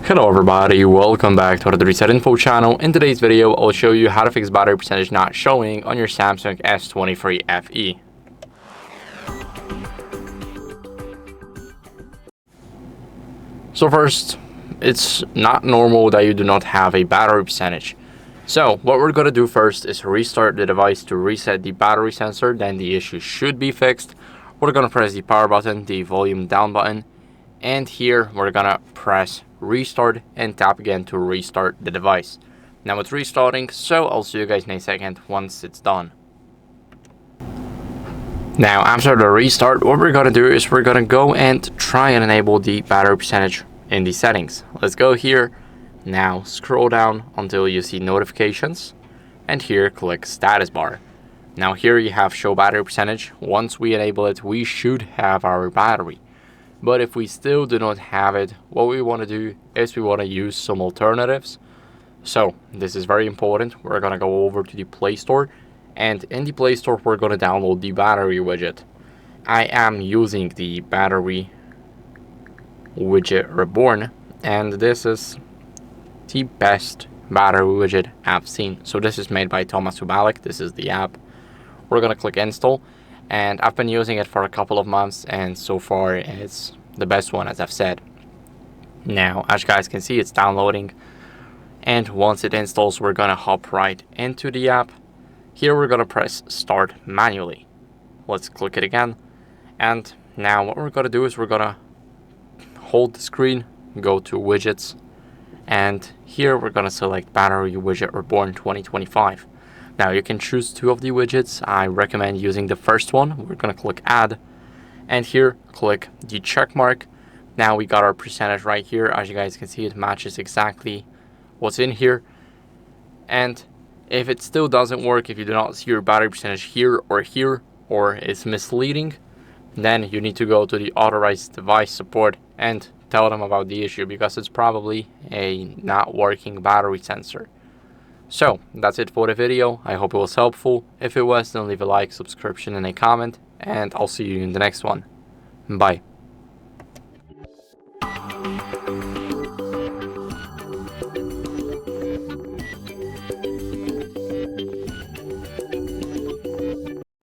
Hello everybody, welcome back to the HardReset.Info channel. In today's video, I'll show you how to fix battery percentage not showing on your Samsung S23 FE. So first, it's not normal that you do not have a battery percentage. So what we're going to do first is restart the device to reset the battery sensor, then the issue should be fixed. We're going to press the power button, the volume down button, and here we're going to press restart and tap again to restart the device. Now it's restarting, so I'll see you guys in a second once it's done. Now after the restart, what we're going to do is we're going to go and try and enable the battery percentage in the settings. Let's go here. Now scroll down until you see notifications, and here click status bar. Now here you have show battery percentage. Once we enable it, we should have our battery. But if we still do not have it, what we want to do is we want to use some alternatives. So this is very important. We're going to go over to the Play Store, and in the Play Store we're going to download the battery widget. I am using the Battery Widget Reborn, and this is the best battery widget I've seen. So this is made by Thomas Subalik. This is the app. We're going to click install, and I've been using it for a couple of months, and so far it's the best one, as I've said. Now as you guys can see, it's downloading, and once it installs, we're going to hop right into the app. Here we're going to press start manually. Let's click it again, and now what we're going to do is we're going to hold the screen, go to widgets, and here we're going to select Battery Widget Reborn 2025. Now you can choose two of the widgets. I recommend using the first one. We're going to click add, and here click the check mark. Now we got our percentage right here. As you guys can see, it matches exactly what's in here. And if it still doesn't work, if you do not see your battery percentage here, or it's misleading, then you need to go to the authorized device support and tell them about the issue, because it's probably a not working battery sensor. So that's it for the video. I hope it was helpful. If it was, then leave a like, subscription, and a comment, and I'll see you in the next one. Bye.